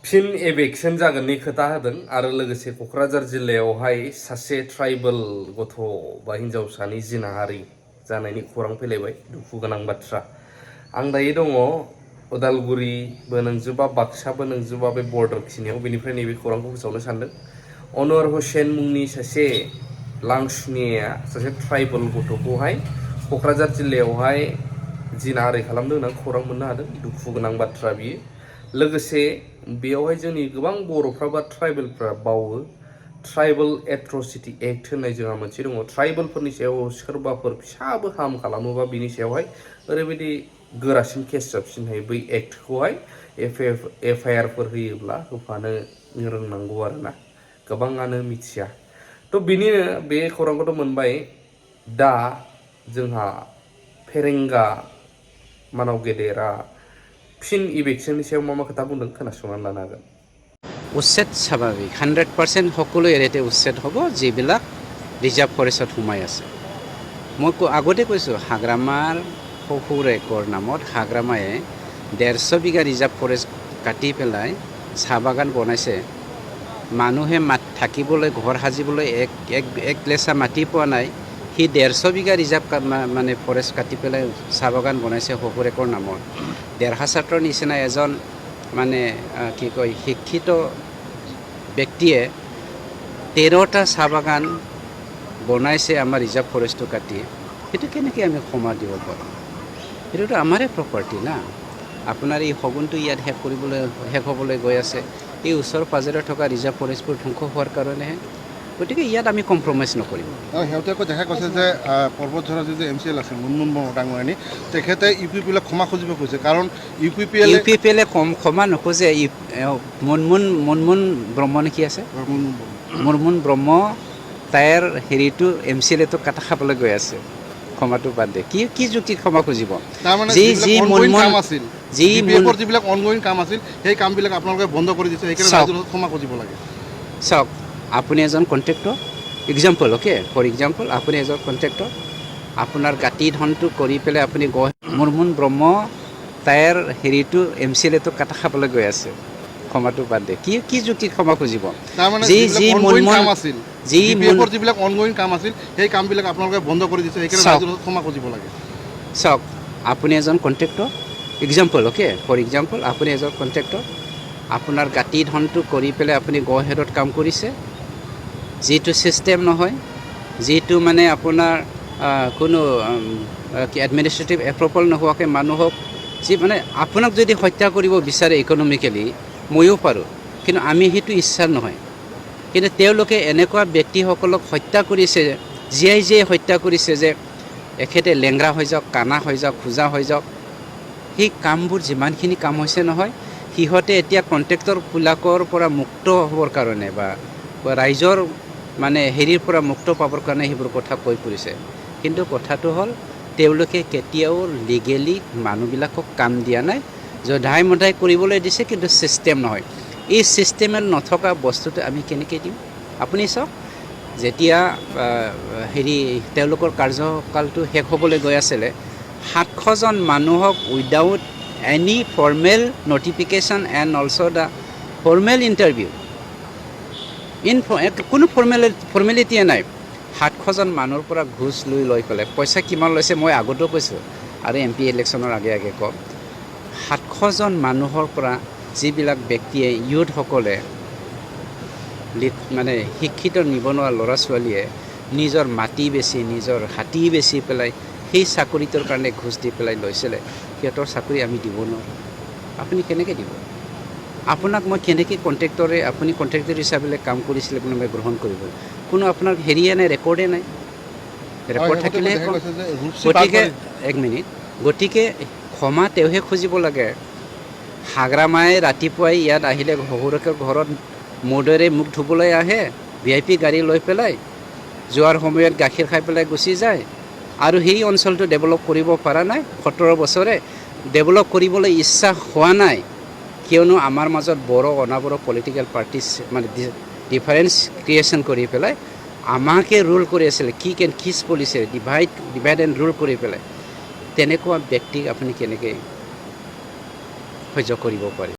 Fin eviction जागोननि खोथा होदों आरो लोगोसे क'क्राझार जिल्लायावहाय सासे ट्राइबेल गथ' बा हिनजावसानि जिनाहारि जानायनि खौरां फैलायबाय दुखु गोनां बाथ्रा। आं दायो दङ उदालगुरिबो नंजोबा बाक्साबो नंजोबा बे बर्डार खिनियाव, बेनिफ्राय नैबे खौरांखौ फोसावनो सानदों। अनवर हुसेन मुंनि सासे लांसुनिया सासे ट्राइबेल गथ'खौहाय क'क्राझार जिल्लायावहाय जिनाहारि खालामदों होनना खौरां मोननो हादों। दुखु गोनां बाथ्रा बियो। लोगोसे बेयावहाय जोंनि गोबां बर'फ्रा बा ट्राइबेलफ्रा बावो ट्राइबेल एट्रसिटि एक्ट होननाय जोंहा मोनसे दङ। ट्राइबेलफोरनि सायाव सोरबाफोर फिसाबो हार्म खालामोबा बिनि सायावहाय ओरैबायदि गोरासिन केस जाबसिन हायो। बै एक्टखौहाय एफआइआरफोर होयोब्ला होफानो रोंनांगौ आरोना, गोबाङानो मिथिया। थ' बिनिनो बे खौरांखौथ' मोनबाय। दा जोंहा फेरेंगा मानाव गेदेरा फिन इभिक्शननि सायाव मा खोथा बुंदों खोनासंनानै लानो हागोन। উচ্ছেদ স্বাভাৱিক 100% সকলো এৰিয়াতে উচ্ছেদ হ'ব যিবিলাক ৰিজাৰ্ভ ফৰেষ্টত সোমাই আছে। মই আগতে কৈছোঁ হাগ্ৰামাৰ সসুৰ একৰ নামত হাগ্ৰামায়ে 150 বিঘা ৰিজাৰ্ভ ফৰেষ্ট কাটি পেলাই চাহ বাগান বনাইছে। মানুহে থাকিবলৈ ঘৰ সাজিবলৈ এক লেচা মাটি পোৱা নাই। সি 150 বিঘা ৰিজাৰ্ভ মানে ফৰেষ্ট কাটি পেলাই চাহ বাগান বনাইছে সসুৰ একৰ নামত। দেৰহা ছাত্ৰৰ নিচিনা এজন মানে কি কয় শিক্ষিত ব্যক্তিয়ে 13টা চাহ বাগান বনাইছে আমাৰ ৰিজাৰ্ভ ফৰেষ্টটো কাটি। সেইটো কেনেকৈ আমি ক্ষমা দিব পাৰোঁ? সেইটোতো আমাৰে প্ৰপাৰ্টি না। আপোনাৰ এই সগুনটো ইয়াত শেষ হ'বলৈ গৈ আছে এই ওচৰ পাজৰে থকা ৰিজাৰ্ভ ফৰেষ্টবোৰ ধ্বংস হোৱাৰ কাৰণেহে। গতিকে ইয়াত আমি কম্প্ৰমাইজ নকৰিম। সিহঁতে আকৌ দেখা কৈছে যে পৰ্বতঝৰা যি MCL আছে মুনমুন ডাঙৰীয়ানী, তেখেতে UPPL ক্ষমা খুজিব কৈছে। কাৰণ UPPL ক্ষমা নোখোজে। মুনমুন ব্ৰহ্ম নেকি আছে, মুনমুন ব্ৰহ্ম তাইৰ হেৰিটো MCLটো কাটা খাবলৈ গৈ আছে। ক্ষমাটো বাদ দে, কি যুক্তিত ক্ষমা খুজিব? যিবিলাক অনগোয়িং কাম আছিল সেই কামবিলাক আপোনালোকে বন্ধ কৰি দিছে, সেইকাৰণে ক্ষমা খুজিব লাগে। চাওক, আপুনি এজন কণ্ট্ৰেক্টৰ এক্সাম্পল, ফৰ এক্সাম্পল আপুনি এজন কণ্ট্ৰেক্টৰ, আপোনাৰ গাঁতি ধনটো কৰি পেলাই আপুনি মুনমুন ব্ৰহ্ম তাইৰ হেৰিটো MCLটো কাটা খাবলৈ গৈ আছে। ক্ষমাটো বাদ দে, কি যুক্তিত ক্ষমা খুজিব? যিবিলাক অনগোয়িং কাম আছিল সেই কামবিলাক আপোনালোকে বন্ধ কৰি দিছে, সেইকাৰণে ক্ষমা খুজিব লাগে। চাওক, আপুনি এজন কণ্ট্ৰেক্টৰ এক্সাম্পল, ফৰ এক্সাম্পল আপুনি এজন কণ্ট্ৰেক্টৰ, আপোনাৰ গাঁতি ধনটো কৰি পেলাই আপুনি গহেডত কাম কৰিছে, যিটো ছিষ্টেম নহয়, যিটো মানে আপোনাৰ কোনো এডমিনিষ্ট্ৰেটিভ এপ্ৰুভেল নোহোৱাকৈ মানুহক মানে আপোনাক যদি হত্যা কৰিব বিচাৰে ইকনমিকেলি, ময়ো পাৰোঁ, কিন্তু আমি সেইটো ইচ্ছা নহয়। কিন্তু তেওঁলোকে এনেকুৱা ব্যক্তিসকলক হত্যা কৰিছে, জীয়াই হত্যা কৰিছে যে এখেতে লেংৰা হৈ যাওক, কানা হৈ যাওক, খোজা হৈ যাওক। সেই কামবোৰ যিমানখিনি কাম হৈছে নহয়, সিহঁতে এতিয়া কণ্ট্ৰেক্টৰবিলাকৰ পৰা মুক্ত হ'বৰ কাৰণে বা ৰাইজৰ মানে হেৰিৰ পৰা মুক্ত পাবৰ কাৰণে সেইবোৰ কথা কৈ ফুৰিছে। কিন্তু কথাটো হ'ল তেওঁলোকে কেতিয়াও লিগেলি মানুহবিলাকক কাম দিয়া নাই, জধাই মধাই কৰিবলৈ দিছে, কিন্তু ছিষ্টেম নহয়। এই ছিষ্টেমত নথকা বস্তুটো আমি কেনেকৈ দিম? আপুনি চাওক, যেতিয়া তেওঁলোকৰ কাৰ্যকালটো শেষ হ'বলৈ গৈ আছিলে, 700জন মানুহক without any formal notification and also' the formal interview, কোনো ফৰ্মেলিটিয়ে নাই, 700জন মানুহৰ পৰা ঘোচ লৈ পেলাই পইচা কিমান লৈছে মই আগতেও কৈছোঁ আৰু MP ইলেকশ্যনৰ আগে কম। 700জন মানুহৰ পৰা যিবিলাক ব্যক্তিয়ে ইউথসকলে মানে শিক্ষিত নিবনুৱা ল'ৰা ছোৱালীয়ে নিজৰ মাটি বেচি নিজৰ হাতী বেচি পেলাই সেই চাকৰিটোৰ কাৰণে ঘোচ দি পেলাই লৈছিলে, সিহঁতৰ চাকৰি আমি দিব নোৱাৰোঁ। আপুনি কেনেকৈ দিব? আপোনাক মই কেনেকৈ আপুনি কণ্ট্ৰেক্টৰ হিচাপে কাম কৰিছিলে বুলি মই গ্ৰহণ কৰিব? কোনো আপোনাৰ হেৰিয়ে নাই, ৰেকৰ্ডে নাই। ৰেকৰ্ড থাকিলেহে গতিকে গতিকে ক্ষমা তেওঁহে খুজিব লাগে। হাগ্ৰামাই ৰাতিপুৱাই ইয়াত আহিলে শহুৰেকৰ ঘৰত মোৰ দৰে মুখ ধুবলৈ আহে, VIP গাড়ী লৈ পেলাই, যোৱাৰ সময়ত গাখীৰ খাই পেলাই গুচি যায়, আৰু সেই অঞ্চলটো ডেভেলপ কৰিব পৰা নাই। 17 বছৰে ডেভেলপ কৰিবলৈ ইচ্ছা হোৱা নাই, কিয়নো আমাৰ মাজত বড়ো অনাবড়ো পলিটিকেল পাৰ্টিছ মানে ডিফাৰেঞ্চ ক্ৰিয়েশ্যন কৰি পেলাই আমাকে ৰুল কৰি আছিলে, কিছ পলিচি ডিভাইড এণ্ড ৰুল কৰি পেলাই। তেনেকুৱা ব্যক্তিক আপুনি কেনেকৈ সহ্য কৰিব পাৰে?